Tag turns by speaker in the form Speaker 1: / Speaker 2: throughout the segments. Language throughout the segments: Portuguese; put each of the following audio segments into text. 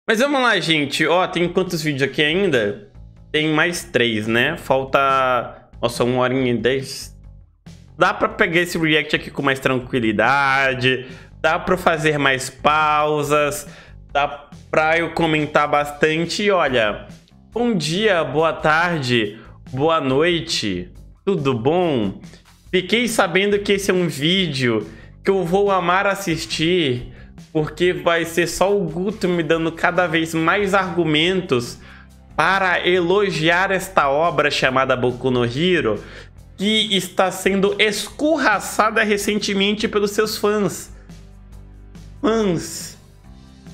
Speaker 1: Mas vamos lá, gente. Ó, tem quantos vídeos aqui ainda? Tem mais 3, né? Falta... Nossa, 1h10. Dá pra pegar esse react aqui com mais tranquilidade. Dá pra fazer mais pausas. Dá pra eu comentar bastante. E olha, bom dia, boa tarde, boa noite. Tudo bom? Fiquei sabendo que esse é um vídeo que eu vou amar assistir, porque vai ser só o Guto me dando cada vez mais argumentos para elogiar esta obra chamada Boku no Hero, que está sendo escorraçada recentemente pelos seus fãs.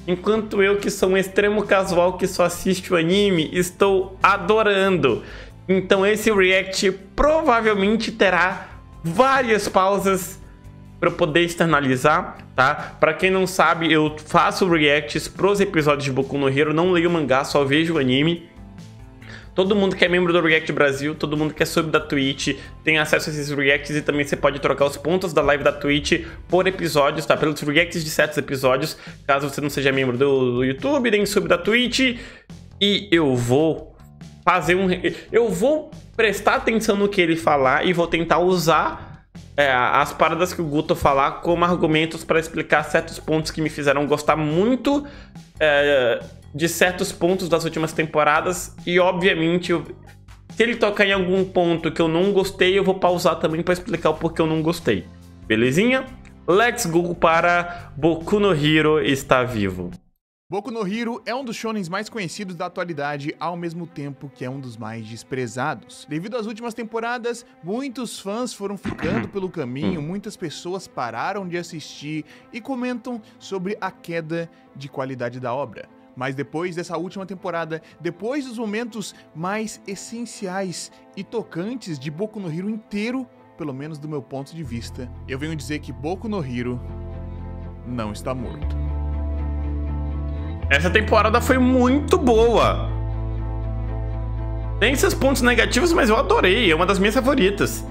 Speaker 1: Enquanto eu, que sou um extremo casual que só assiste o anime, estou adorando. Então esse react provavelmente terá várias pausas para eu poder externalizar, tá? Para quem não sabe, eu faço reacts pros episódios de Boku no Hero, não leio mangá, só vejo o anime. Todo mundo que é membro do React Brasil, todo mundo que é sub da Twitch tem acesso a esses reacts, e também você pode trocar os pontos da live da Twitch por episódios, tá? Pelos reacts de certos episódios, caso você não seja membro do YouTube, nem sub da Twitch. E eu vou fazer eu vou prestar atenção no que ele falar e vou tentar usar as paradas que o Guto falar como argumentos para explicar certos pontos que me fizeram gostar muito de certos pontos das últimas temporadas. E obviamente, se ele tocar em algum ponto que eu não gostei, eu vou pausar também para explicar o porquê eu não gostei. Belezinha? Let's go para Boku no Hero está vivo.
Speaker 2: Boku no Hero é um dos shonens mais conhecidos da atualidade, ao mesmo tempo que é um dos mais desprezados. Devido às últimas temporadas, muitos fãs foram ficando pelo caminho, muitas pessoas pararam de assistir e comentam sobre a queda de qualidade da obra. Mas depois dessa última temporada, depois dos momentos mais essenciais e tocantes de Boku no Hero inteiro, pelo menos do meu ponto de vista, eu venho dizer que Boku no Hero não está morto.
Speaker 1: Essa temporada foi muito boa. Tem seus pontos negativos, mas eu adorei. É uma das minhas favoritas.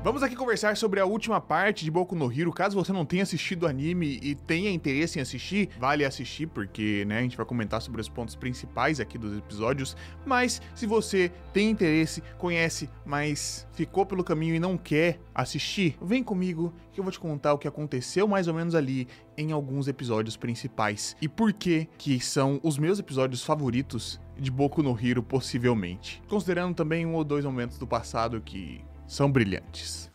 Speaker 2: Vamos aqui conversar sobre a última parte de Boku no Hero. Caso você não tenha assistido o anime e tenha interesse em assistir, vale assistir, porque né, a gente vai comentar sobre os pontos principais aqui dos episódios. Mas se você tem interesse, conhece, mas ficou pelo caminho e não quer assistir, vem comigo que eu vou te contar o que aconteceu mais ou menos ali em alguns episódios principais. E por que são os meus episódios favoritos de Boku no Hero, possivelmente. Considerando também 1 ou 2 momentos do passado que são brilhantes.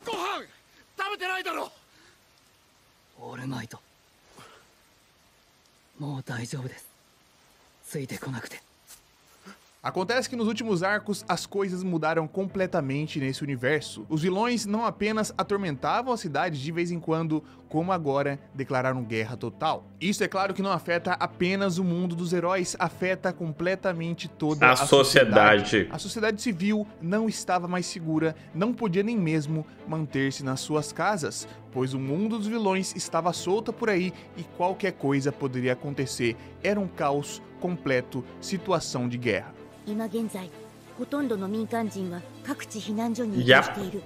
Speaker 2: Acontece que nos últimos arcos as coisas mudaram completamente nesse universo. Os vilões não apenas atormentavam a cidade de vez em quando, como agora declararam guerra total. Isso é claro que não afeta apenas o mundo dos heróis, afeta completamente toda a sociedade. A sociedade civil não estava mais segura, não podia nem mesmo manter-se nas suas casas, pois o mundo dos vilões estava solto por aí e qualquer coisa poderia acontecer. Era um caos completo, situação de guerra.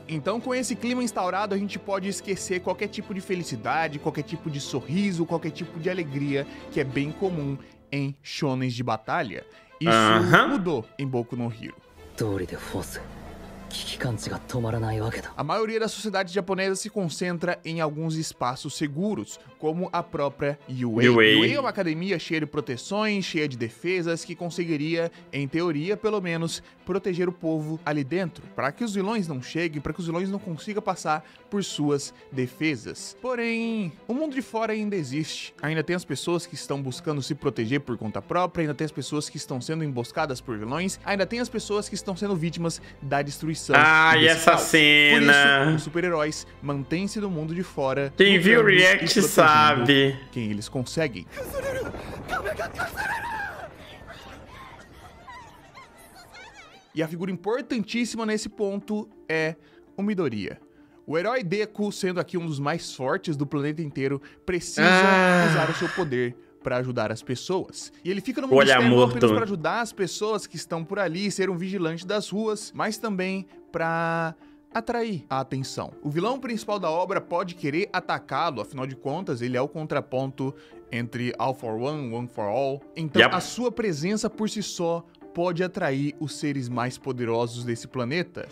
Speaker 2: Então, com esse clima instaurado, a gente pode esquecer qualquer tipo de felicidade, qualquer tipo de sorriso, qualquer tipo de alegria que é bem comum em shonens de batalha. Isso mudou em Boku no Hero. A maioria da sociedade japonesa se concentra em alguns espaços seguros, como a própria UA. UA é uma academia cheia de proteções, cheia de defesas, que conseguiria, em teoria pelo menos, proteger o povo ali dentro, para que os vilões não cheguem, para que os vilões não consigam passar por suas defesas. Porém, o mundo de fora ainda existe. Ainda tem as pessoas que estão buscando se proteger por conta própria, ainda tem as pessoas que estão sendo emboscadas por vilões, ainda tem as pessoas que estão sendo vítimas da destruição.
Speaker 1: E essa cena.
Speaker 2: Por isso, os super-heróis mantêm-se do mundo de fora.
Speaker 1: Quem viu o react sabe
Speaker 2: quem eles conseguem. E a figura importantíssima nesse ponto é o Midoriya. O herói Deku, sendo aqui um dos mais fortes do planeta inteiro, precisa usar o seu poder para ajudar as pessoas. E ele fica no mundo externo não apenas para ajudar as pessoas que estão por ali, ser um vigilante das ruas, mas também para atrair a atenção. O vilão principal da obra pode querer atacá-lo, afinal de contas, ele é o contraponto entre All for One, One for All. Então, a sua presença por si só pode atrair os seres mais poderosos desse planeta.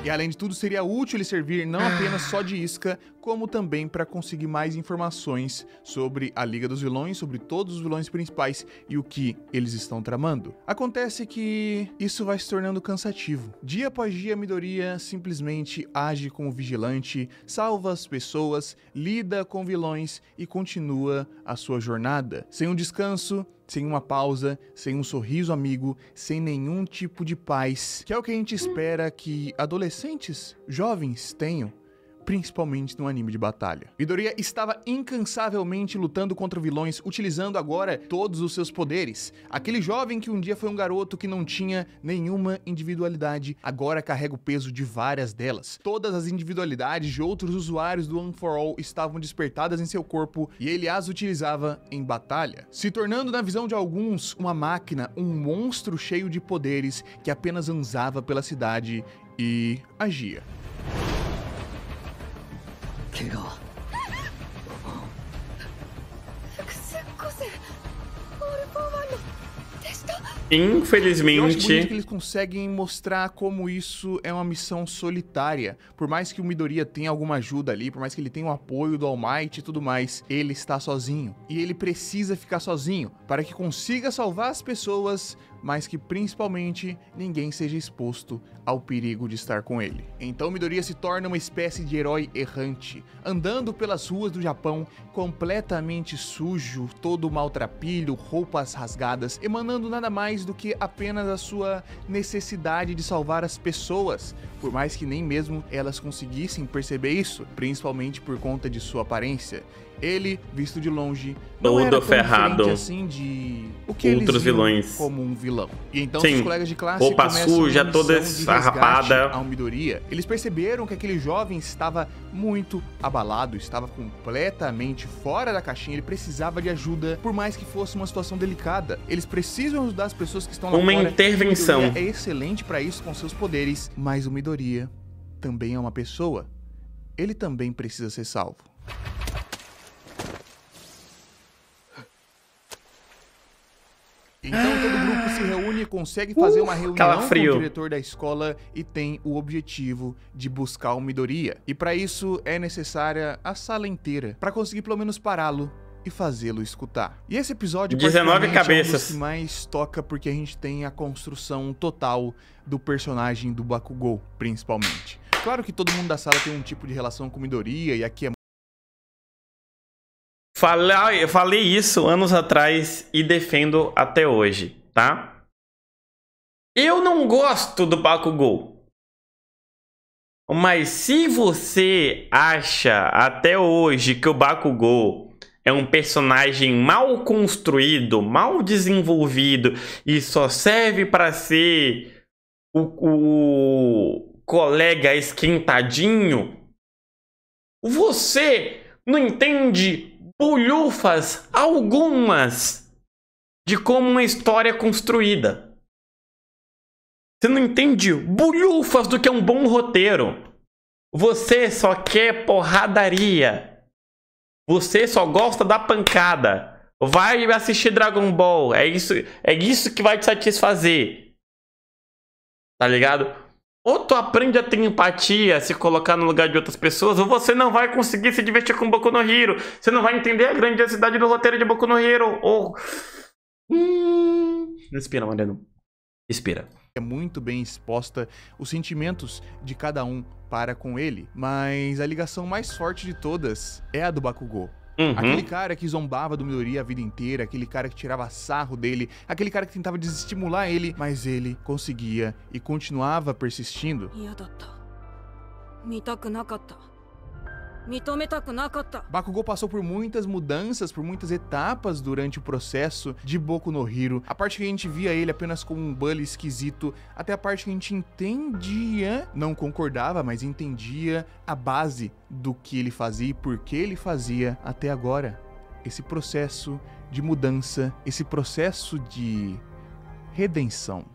Speaker 2: E além de tudo, seria útil ele servir não apenas só de isca, como também para conseguir mais informações sobre a Liga dos Vilões, sobre todos os vilões principais e o que eles estão tramando. Acontece que isso vai se tornando cansativo. Dia após dia, Midoriya simplesmente age como vigilante, salva as pessoas, lida com vilões e continua a sua jornada. Sem um descanso, sem uma pausa, sem um sorriso amigo, sem nenhum tipo de paz, que é o que a gente espera que adolescentes, jovens tenham, principalmente no anime de batalha. Midoriya estava incansavelmente lutando contra vilões, utilizando agora todos os seus poderes. Aquele jovem que um dia foi um garoto que não tinha nenhuma individualidade, agora carrega o peso de várias delas. Todas as individualidades de outros usuários do One for All estavam despertadas em seu corpo e ele as utilizava em batalha, se tornando na visão de alguns uma máquina, um monstro cheio de poderes que apenas andava pela cidade e agia.
Speaker 1: Infelizmente,
Speaker 2: eu acho bonito que eles conseguem mostrar como isso é uma missão solitária. Por mais que o Midoriya tenha alguma ajuda ali, por mais que ele tenha o apoio do All Might e tudo mais, ele está sozinho. E ele precisa ficar sozinho para que consiga salvar as pessoas, mas que principalmente ninguém seja exposto ao perigo de estar com ele. Então Midoriya se torna uma espécie de herói errante, andando pelas ruas do Japão completamente sujo, todo maltrapilho, roupas rasgadas, emanando nada mais do que apenas a sua necessidade de salvar as pessoas, por mais que nem mesmo elas conseguissem perceber isso, principalmente por conta de sua aparência. Ele, visto de longe, não era tão ferrado assim de o que
Speaker 1: outros
Speaker 2: eles viam
Speaker 1: vilões
Speaker 2: como um vilão. E então
Speaker 1: sim,
Speaker 2: os colegas de classe
Speaker 1: roupa
Speaker 2: começam
Speaker 1: suja,
Speaker 2: uma
Speaker 1: toda
Speaker 2: missão de
Speaker 1: esfarrapada
Speaker 2: ao Midoriya. Eles perceberam que aquele jovem estava muito abalado, estava completamente fora da caixinha, ele precisava de ajuda, por mais que fosse uma situação delicada. Eles precisam ajudar as pessoas que estão lá
Speaker 1: uma
Speaker 2: fora.
Speaker 1: intervenção.
Speaker 2: O Midoriya é excelente para isso com seus poderes, mas o Midoriya também é uma pessoa. Ele também precisa ser salvo. Então todo grupo se reúne e consegue fazer uma reunião com o diretor da escola e tem o objetivo de buscar o Midoriya. E para isso é necessária a sala inteira, para conseguir pelo menos pará-lo e fazê-lo escutar. E esse episódio
Speaker 1: 19 cabeças.
Speaker 2: É um dos que mais toca porque a gente tem a construção total do personagem do Bakugou, principalmente. Claro que todo mundo da sala tem um tipo de relação com o Midoriya e aqui é
Speaker 1: eu falei isso anos atrás e defendo até hoje, tá? Eu não gosto do Bakugou. Mas se você acha até hoje que o Bakugou é um personagem mal construído, mal desenvolvido e só serve para ser o colega esquentadinho, você não entende bulhufas algumas de como uma história é construída. Você não entende bulhufas do que é um bom roteiro. Você só quer porradaria. Você só gosta da pancada. Vai assistir Dragon Ball. É isso que vai te satisfazer. Tá ligado? Ou tu aprende a ter empatia, se colocar no lugar de outras pessoas, ou você não vai conseguir se divertir com Boku no Hero. Você não vai entender a grandiosidade do roteiro de Boku no Hero. Ou... Respira, Mariano. Respira.
Speaker 2: É muito bem exposta os sentimentos de cada um para com ele. Mas a ligação mais forte de todas é a do Bakugou. Aquele cara que zombava do Midoriya a vida inteira, aquele cara que tirava sarro dele, aquele cara que tentava desestimular ele, mas ele conseguia e continuava persistindo. Bakugou passou por muitas mudanças, por muitas etapas durante o processo de Boku no Hero. A parte que a gente via ele apenas como um bully esquisito, até a parte que a gente entendia, não concordava, mas entendia a base do que ele fazia e por que ele fazia até agora. Esse processo de mudança, esse processo de redenção.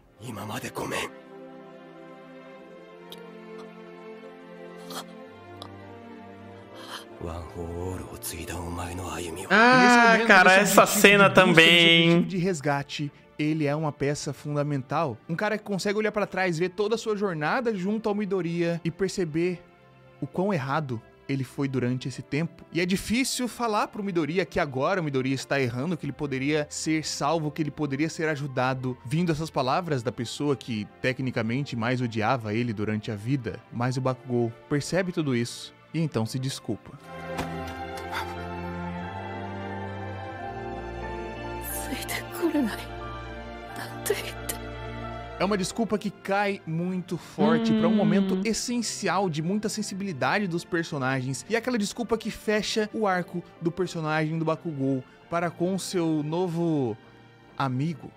Speaker 1: Ah, cara, essa cena também.
Speaker 2: De resgate, ele é uma peça fundamental. Um cara que consegue olhar pra trás, ver toda a sua jornada junto ao Midoriya e perceber o quão errado ele foi durante esse tempo. E é difícil falar pro Midoriya que agora o Midoriya está errando, que ele poderia ser salvo, que ele poderia ser ajudado, vindo essas palavras da pessoa que tecnicamente mais odiava ele durante a vida. Mas o Bakugou percebe tudo isso e então se desculpa. É uma desculpa que cai muito forte para um momento essencial de muita sensibilidade dos personagens. E é aquela desculpa que fecha o arco do personagem do Bakugou para com seu novo amigo.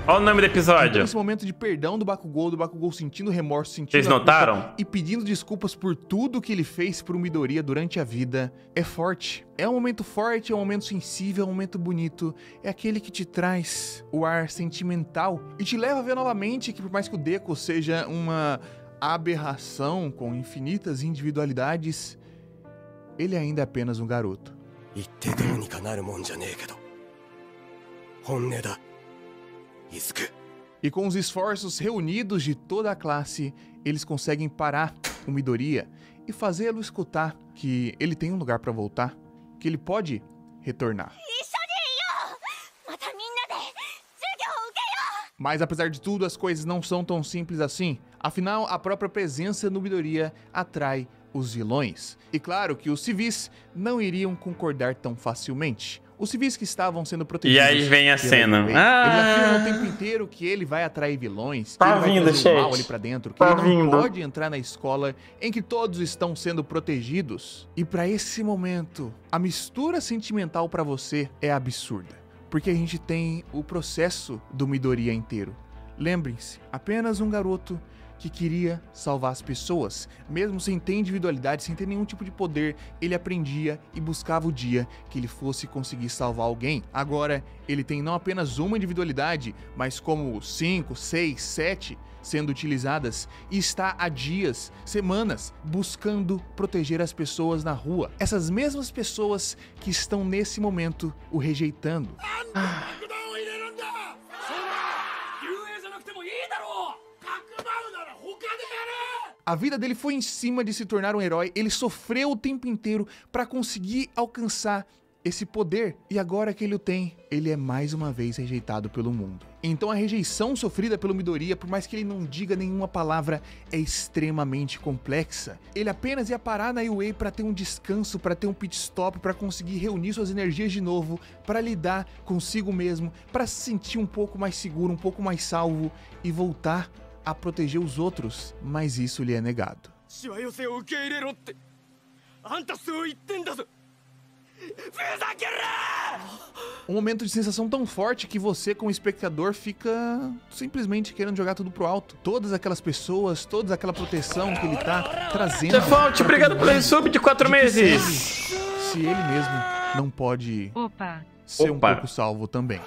Speaker 1: Olha o nome do episódio.
Speaker 2: Então, esse momento de perdão do Bakugou sentindo remorso, sentindo
Speaker 1: Vocês notaram?
Speaker 2: E pedindo desculpas por tudo que ele fez pro Midoriya durante a vida, é forte. É um momento forte, é um momento sensível, é um momento bonito. É aquele que te traz o ar sentimental e te leva a ver novamente que por mais que o Deku seja uma aberração com infinitas individualidades, ele ainda é apenas um garoto. E com os esforços reunidos de toda a classe, eles conseguem parar o Midoriya e fazê-lo escutar que ele tem um lugar para voltar, que ele pode retornar. Mas apesar de tudo, as coisas não são tão simples assim. Afinal, a própria presença do Midoriya atrai os vilões. E claro que os civis não iriam concordar tão facilmente. Os civis que estavam sendo protegidos.
Speaker 1: E aí vem a cena.
Speaker 2: Eles afirmam o tempo inteiro que ele vai atrair vilões, que
Speaker 1: Tá
Speaker 2: ele
Speaker 1: vindo,
Speaker 2: vai trazer o mal
Speaker 1: chat.
Speaker 2: ali pra dentro, que
Speaker 1: Tá
Speaker 2: ele não
Speaker 1: vindo.
Speaker 2: pode entrar na escola em que todos estão sendo protegidos. E pra esse momento, a mistura sentimental pra você é absurda. Porque a gente tem o processo do Midoriya inteiro. Lembrem-se, apenas um garoto que queria salvar as pessoas. Mesmo sem ter individualidade, sem ter nenhum tipo de poder, ele aprendia e buscava o dia que ele fosse conseguir salvar alguém. Agora, ele tem não apenas uma individualidade, mas como 5, 6, 7 sendo utilizadas e está há dias, semanas, buscando proteger as pessoas na rua. Essas mesmas pessoas que estão nesse momento o rejeitando. A vida dele foi em cima de se tornar um herói, ele sofreu o tempo inteiro para conseguir alcançar esse poder. E agora que ele o tem, ele é mais uma vez rejeitado pelo mundo. Então a rejeição sofrida pelo Midoriya, por mais que ele não diga nenhuma palavra, é extremamente complexa. Ele apenas ia parar na UA para ter um descanso, para ter um pit stop, para conseguir reunir suas energias de novo, para lidar consigo mesmo, para se sentir um pouco mais seguro, um pouco mais salvo e voltar a proteger os outros, mas isso lhe é negado. Um momento de sensação tão forte que você, como espectador, fica simplesmente querendo jogar tudo pro alto. Todas aquelas pessoas, toda aquela proteção que ele tá trazendo.
Speaker 1: Default, obrigado pelo resub de 4 meses.
Speaker 2: Se ele mesmo não pode ser um pouco salvo também.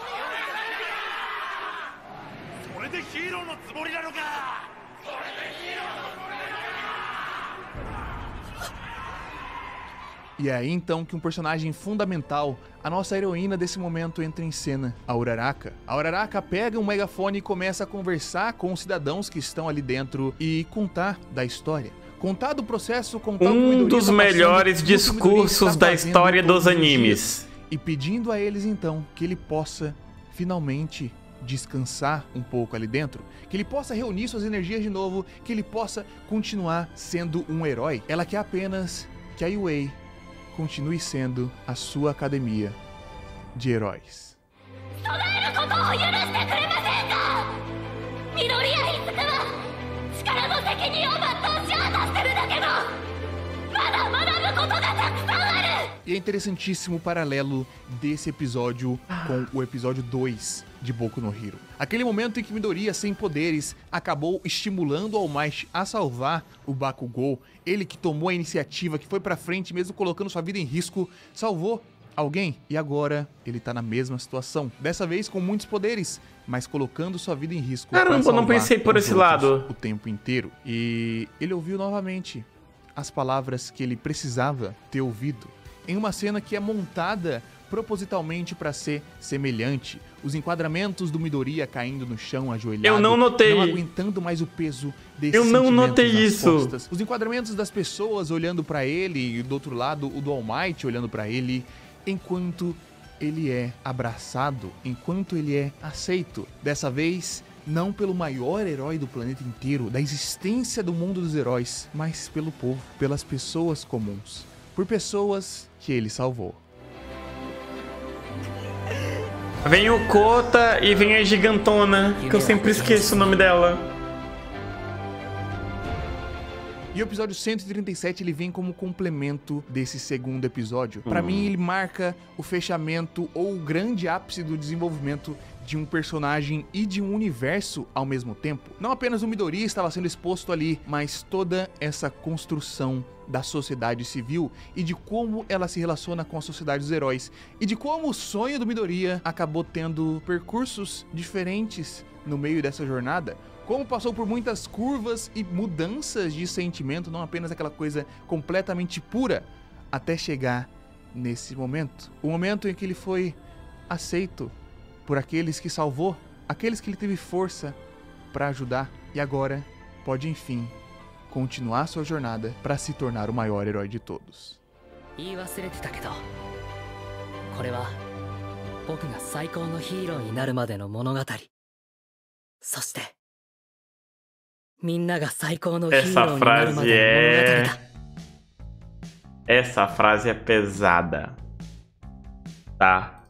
Speaker 2: E é aí então que um personagem fundamental, a nossa heroína desse momento, entra em cena, a Uraraka. A Uraraka pega um megafone e começa a conversar com os cidadãos que estão ali dentro e contar da história. Contar do processo, contar
Speaker 1: um dos melhores discursos da história dos animes.
Speaker 2: E pedindo a eles então que ele possa finalmente descansar um pouco ali dentro, que ele possa reunir suas energias de novo, que ele possa continuar sendo um herói. Ela quer apenas que a UA continue sendo a sua academia de heróis. E é interessantíssimo o paralelo desse episódio com o episódio 2 de Boku no Hero. Aquele momento em que Midoriya, sem poderes, acabou estimulando All Might a salvar o Bakugou. Ele que tomou a iniciativa, que foi pra frente, mesmo colocando sua vida em risco, salvou alguém e agora ele tá na mesma situação. Dessa vez com muitos poderes, mas colocando sua vida em risco.
Speaker 1: Caramba, eu não pensei por esse lado.
Speaker 2: O tempo inteiro. E ele ouviu novamente as palavras que ele precisava ter ouvido em uma cena que é montada propositalmente para ser semelhante. Os enquadramentos do Midoriya caindo no chão, ajoelhado.
Speaker 1: Eu não notei.
Speaker 2: Não aguentando mais o peso desse
Speaker 1: Eu não notei isso.
Speaker 2: Costas. Os enquadramentos das pessoas olhando para ele e do outro lado o do All Might olhando para ele, enquanto ele é abraçado, enquanto ele é aceito. Dessa vez, não pelo maior herói do planeta inteiro, da existência do mundo dos heróis, mas pelo povo, pelas pessoas comuns, por pessoas que ele salvou.
Speaker 1: Vem o Kota e vem a gigantona, que eu sempre esqueço o nome dela.
Speaker 2: E o episódio 137 ele vem como complemento desse segundo episódio. Pra mim ele marca o fechamento ou o grande ápice do desenvolvimento de um personagem e de um universo ao mesmo tempo. Não apenas o Midoriya estava sendo exposto ali, mas toda essa construção da sociedade civil e de como ela se relaciona com a sociedade dos heróis e de como o sonho do Midoriya acabou tendo percursos diferentes no meio dessa jornada. Como passou por muitas curvas e mudanças de sentimento, não apenas aquela coisa completamente pura, até chegar nesse momento. O momento em que ele foi aceito por aqueles que salvou, aqueles que ele teve força para ajudar e agora pode enfim continuar sua jornada para se tornar o maior herói de todos.
Speaker 1: Essa frase é pesada, tá?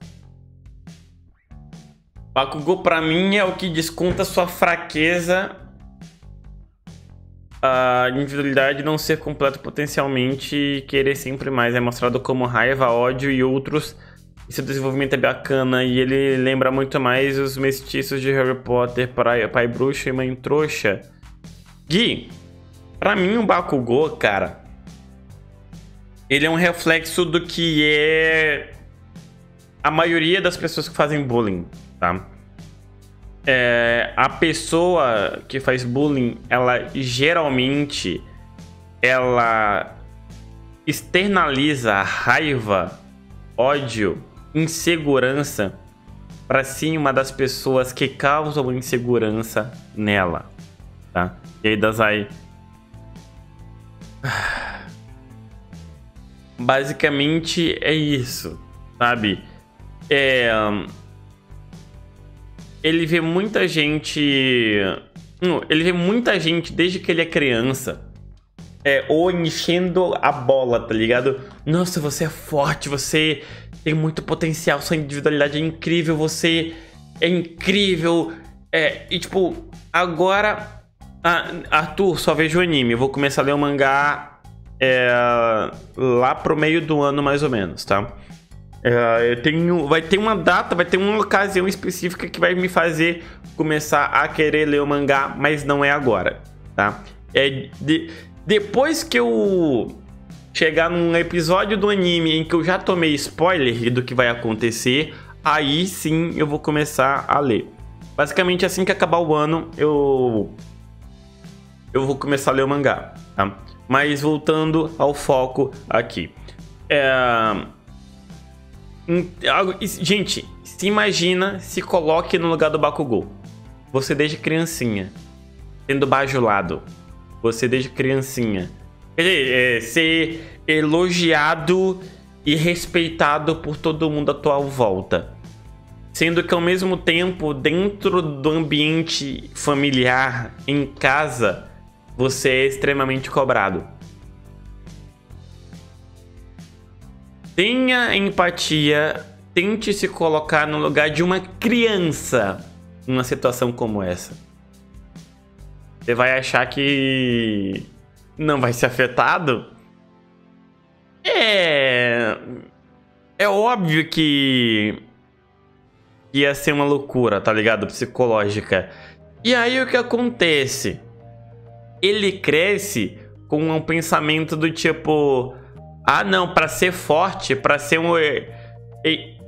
Speaker 1: Bakugou pra mim é o que desconta sua fraqueza, a individualidade não ser completa potencialmente e querer sempre mais. É mostrado como raiva, ódio e outros. E seu desenvolvimento é bacana e ele lembra muito mais os mestiços de Harry Potter, pai bruxo e mãe trouxa. Gui, pra mim o Bakugou, cara, ele é um reflexo do que é a maioria das pessoas que fazem bullying, tá? A pessoa que faz bullying, ela geralmente externaliza raiva, ódio, insegurança pra cima das pessoas que causam insegurança nela, tá? E aí, Dazai, basicamente é isso, sabe? Ele vê muita gente... Ele vê muita gente desde que ele é criança. Ou enchendo a bola, tá ligado? Nossa, você é forte, você tem muito potencial, sua individualidade é incrível, você é incrível. E tipo, agora... Arthur, só vejo o anime. Eu vou começar a ler o mangá lá pro meio do ano, mais ou menos, tá? Vai ter uma data, vai ter uma ocasião específica que vai me fazer começar a querer ler o mangá, mas não é agora, tá? Depois que eu chegar num episódio do anime em que eu já tomei spoiler do que vai acontecer, aí sim eu vou começar a ler. Basicamente, assim que acabar o ano, eu vou começar a ler o mangá, tá? Mas voltando ao foco aqui. Gente, se imagina, se coloque no lugar do Bakugou. Você desde criancinha, sendo bajulado. Você desde criancinha. Ser elogiado e respeitado por todo mundo à tua volta. Sendo que ao mesmo tempo, dentro do ambiente familiar, em casa, você é extremamente cobrado. Tenha empatia, tente se colocar no lugar de uma criança numa situação como essa. Você vai achar que não vai ser afetado? É óbvio que ia ser uma loucura, tá ligado? Psicológica. E aí o que acontece? Ele cresce com um pensamento do tipo... Ah, não, pra ser forte, pra ser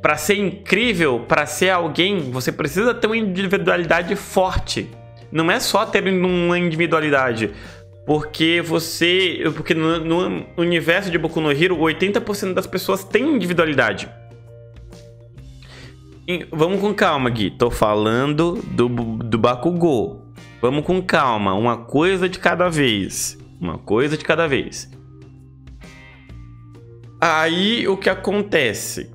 Speaker 1: Pra ser incrível, pra ser alguém, você precisa ter uma individualidade forte. Não é só ter uma individualidade. Porque no universo de Boku no Hero, 80% das pessoas têm individualidade. Vamos com calma, Gui. Tô falando do Bakugou. Vamos com calma. Uma coisa de cada vez. Uma coisa de cada vez. Aí, o que acontece?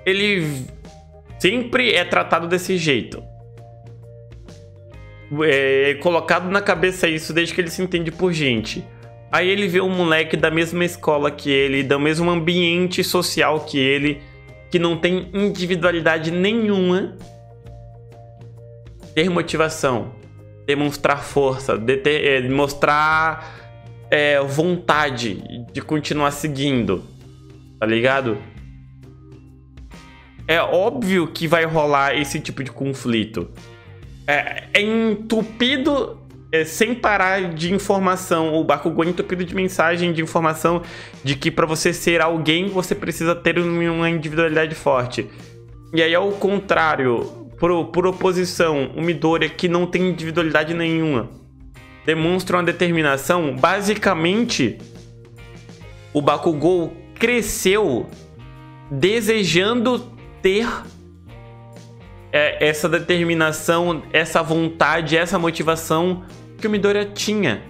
Speaker 1: Ele sempre é tratado desse jeito. É colocado na cabeça isso desde que ele se entende por gente. Aí ele vê um moleque da mesma escola que ele, do mesmo ambiente social que ele, que não tem individualidade nenhuma, ter motivação, demonstrar força, mostrar vontade de continuar seguindo, tá ligado? É óbvio que vai rolar esse tipo de conflito. É entupido sem parar de informação. O Bakugou é entupido de mensagem, de informação de que para você ser alguém, você precisa ter uma individualidade forte. E aí, ao contrário, por oposição, o Midoriya, que não tem individualidade nenhuma, demonstra uma determinação. Basicamente, o Bakugou cresceu desejando ter essa determinação, essa vontade, essa motivação que o Midoriya tinha.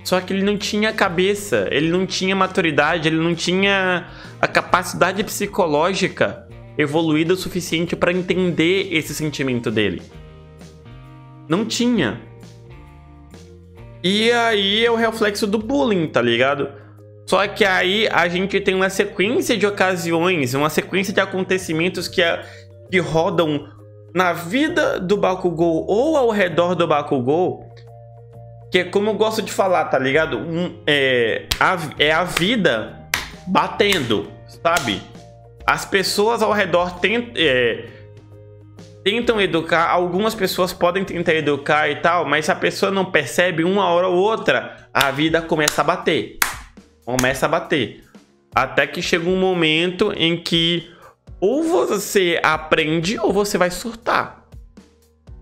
Speaker 1: Só que ele não tinha cabeça, ele não tinha maturidade, ele não tinha a capacidade psicológica evoluída o suficiente para entender esse sentimento dele. Não tinha. E aí é o reflexo do bullying, tá ligado? Só que aí a gente tem uma sequência de ocasiões, uma sequência de acontecimentos que rodam na vida do Bakugou ou ao redor do Bakugou, que é como eu gosto de falar, tá ligado? A vida batendo, sabe? As pessoas ao redor tentam educar, algumas pessoas podem tentar educar e tal, mas se a pessoa não percebe, uma hora ou outra, a vida começa a bater. Começa a bater. Até que chega um momento em que ou você aprende ou você vai surtar.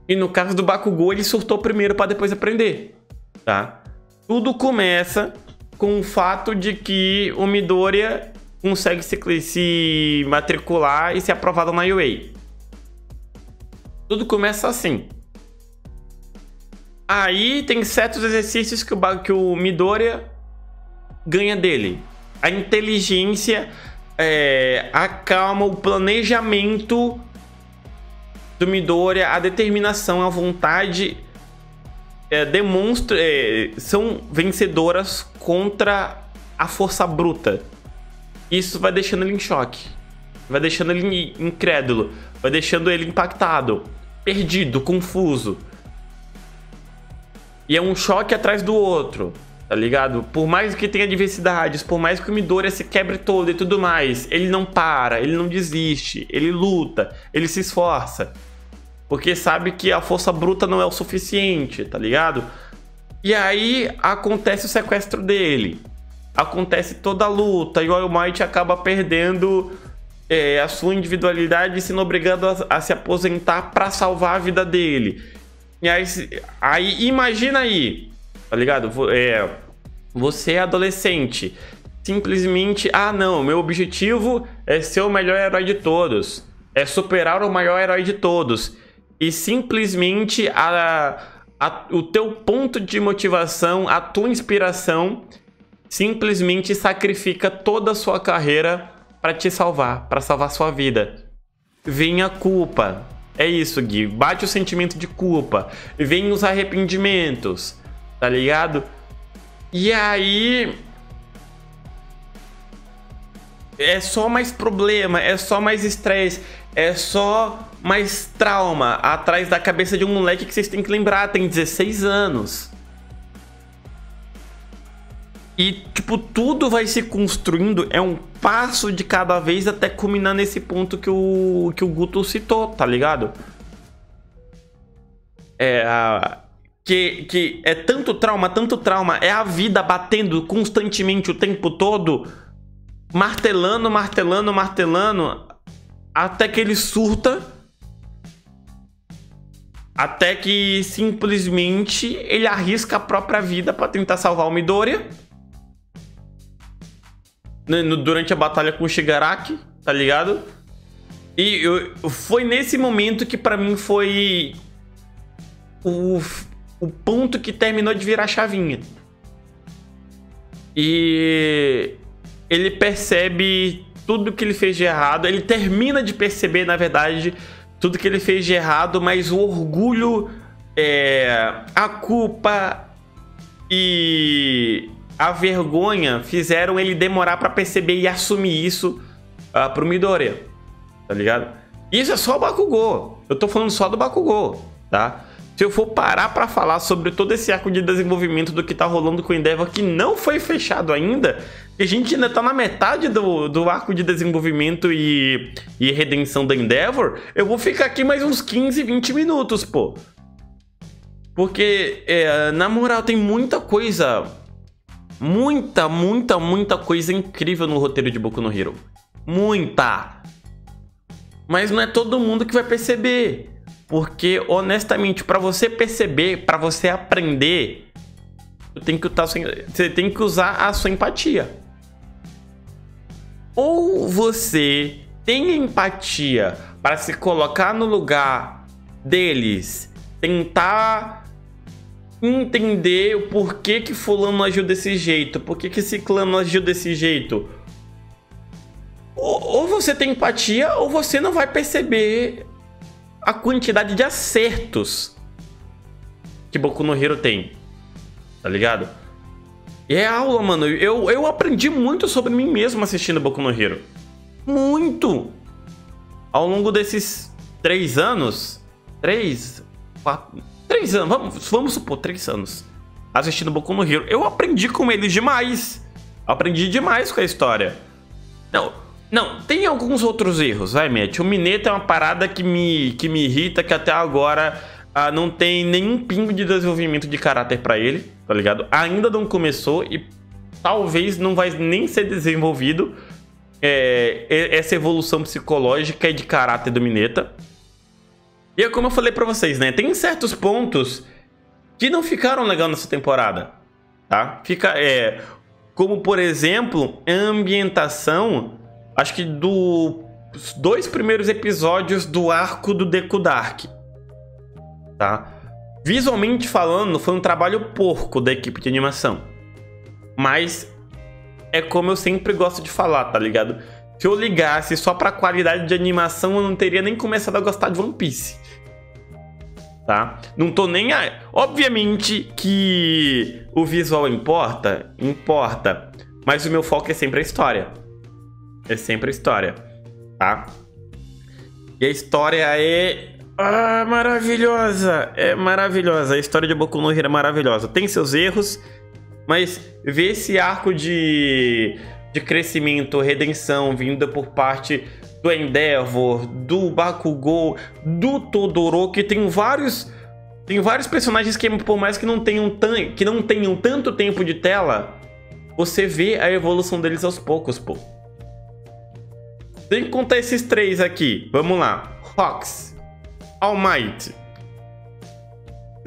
Speaker 1: E no caso do Bakugou, ele surtou primeiro para depois aprender, tá? Tudo começa com o fato de que o Midoriya consegue se matricular e ser aprovado na UA. Tudo começa assim. Aí tem certos exercícios que o Midoriya ganha dele. A inteligência, a calma, o planejamento do Midoriya, a determinação, a vontade são vencedoras contra a força bruta. Isso vai deixando ele em choque, vai deixando ele incrédulo, vai deixando ele impactado, perdido, confuso. E é um choque atrás do outro, tá ligado? Por mais que tenha adversidades, por mais que o Midoriya se quebre todo e tudo mais, ele não para, ele não desiste, ele luta, ele se esforça. Porque sabe que a força bruta não é o suficiente, tá ligado? E aí acontece o sequestro dele. Acontece toda a luta e o All Might acaba perdendo a sua individualidade e sendo obrigado a se aposentar para salvar a vida dele. E aí imagina aí, tá ligado? Você é adolescente, simplesmente, não, meu objetivo é ser o melhor herói de todos, é superar o maior herói de todos. E simplesmente o teu ponto de motivação, a tua inspiração, simplesmente sacrifica toda a sua carreira para te salvar, para salvar sua vida. Vem a culpa. É isso, Gui. Bate o sentimento de culpa. Vem os arrependimentos, tá ligado? E aí é só mais problema, é só mais estresse, é só mais trauma atrás da cabeça de um moleque que vocês têm que lembrar, tem 16 anos. E, tipo, tudo vai se construindo, é um passo de cada vez até culminar nesse ponto que o Guto citou, tá ligado? Que é tanto trauma, é a vida batendo constantemente o tempo todo, martelando, martelando, martelando, até que ele surta. Até que simplesmente ele arrisca a própria vida pra tentar salvar o Midoriya. Durante a batalha com o Shigaraki, tá ligado? E foi nesse momento que pra mim foi o ponto que terminou de virar a chavinha. E ele percebe tudo que ele fez de errado. Ele termina de perceber, na verdade, tudo que ele fez de errado, mas o orgulho, a culpa e a vergonha fizeram ele demorar pra perceber e assumir isso pro Midoriya, tá ligado? Isso é só o Bakugou. Eu tô falando só do Bakugou, tá? Se eu for parar pra falar sobre todo esse arco de desenvolvimento do que tá rolando com o Endeavor, que não foi fechado ainda, que a gente ainda tá na metade do arco de desenvolvimento e redenção da Endeavor, eu vou ficar aqui mais uns 15, 20 minutos, pô. Porque, na moral, tem muita coisa... Muita coisa incrível no roteiro de Boku no Hero. Muita! Mas não é todo mundo que vai perceber. Porque, honestamente, pra você perceber, pra você aprender, você tem que usar a sua empatia. Ou você tem empatia para se colocar no lugar deles, tentar entender o porquê que fulano agiu desse jeito, porquê que ciclano agiu desse jeito. Ou você tem empatia, ou você não vai perceber a quantidade de acertos que Boku no Hero tem, tá ligado? E é aula, mano. Eu aprendi muito sobre mim mesmo assistindo Boku no Hero. Muito! Ao longo desses 3 anos... 3 anos, vamos supor, 3 anos assistindo Boku no Hero. Eu aprendi com eles demais. Aprendi demais com a história. Não, tem alguns outros erros, vai, Matt. O Mineta é uma parada que me irrita, que até agora não tem nenhum pingo de desenvolvimento de caráter pra ele, tá ligado? Ainda não começou e talvez não vai nem ser desenvolvido essa evolução psicológica e de caráter do Mineta. E é como eu falei pra vocês, né? Tem certos pontos que não ficaram legal nessa temporada, tá? Como, por exemplo, a ambientação... Acho que dos 2 primeiros episódios do arco do Deku Dark, tá? Visualmente falando, foi um trabalho porco da equipe de animação. Mas é como eu sempre gosto de falar, tá ligado? Se eu ligasse só pra qualidade de animação, eu não teria nem começado a gostar de One Piece. Tá? Não tô nem... Obviamente que o visual importa, mas o meu foco é sempre a história. É sempre a história, tá? E a história é maravilhosa. É maravilhosa. A história de Boku no Hero é maravilhosa. Tem seus erros, mas ver esse arco de crescimento, redenção vinda por parte do Endeavor, do Bakugou, do Todoroki, tem vários personagens que, por mais que não tenham tanto tempo de tela, você vê a evolução deles aos poucos, pô. Tem que contar esses 3 aqui. Vamos lá. Rox, All Might,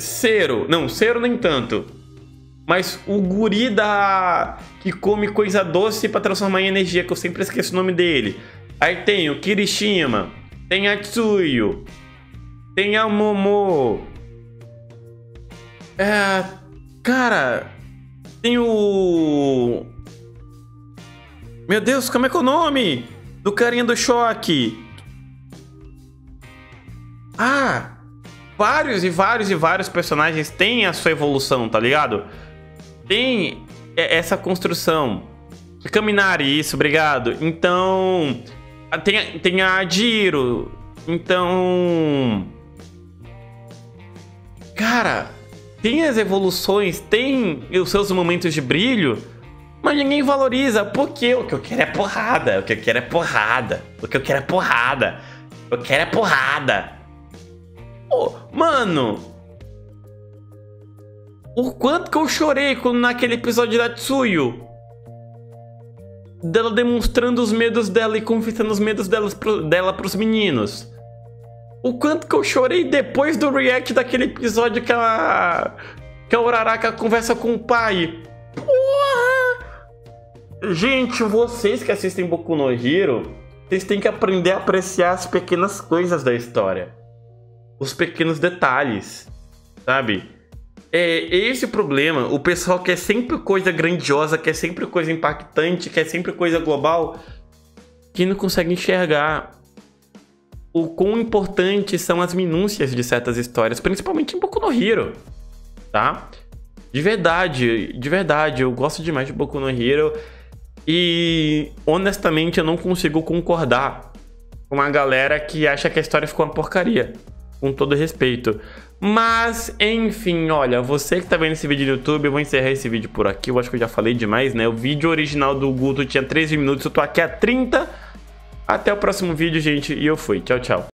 Speaker 1: Zero. Não, Zero nem tanto. Mas o guri que come coisa doce pra transformar em energia, que eu sempre esqueço o nome dele. Aí tem o Kirishima, tem a Tsuyu, tem a Momo. Cara, tem o... Meu Deus, como é que é o nome? Do carinha do choque. Vários personagens têm a sua evolução, tá ligado? Tem essa construção. Kaminari, isso, obrigado. Então, tem a Jiro. Então... Cara, tem as evoluções, tem os seus momentos de brilho, mas ninguém valoriza. Porque o que eu quero é porrada. O que eu quero é porrada. Oh, mano, o quanto que eu chorei naquele episódio da Tsuyu. dela demonstrando os medos dela e confessando os medos dela pros meninos. O quanto que eu chorei depois do react daquele episódio que a Uraraka conversa com o pai. Porra! Gente, vocês que assistem Boku no Hero, vocês têm que aprender a apreciar as pequenas coisas da história. Os pequenos detalhes, sabe? É esse o problema. O pessoal quer sempre coisa grandiosa, quer sempre coisa impactante, quer sempre coisa global, que não consegue enxergar o quão importantes são as minúcias de certas histórias, principalmente em Boku no Hero, tá? De verdade, eu gosto demais de Boku no Hero e, honestamente, eu não consigo concordar com a galera que acha que a história ficou uma porcaria, com todo respeito. Mas, enfim, olha, você que tá vendo esse vídeo no YouTube, eu vou encerrar esse vídeo por aqui, eu acho que eu já falei demais, né? O vídeo original do Guto tinha 13 minutos, eu tô aqui a 30. Até o próximo vídeo, gente, e eu fui. Tchau, tchau.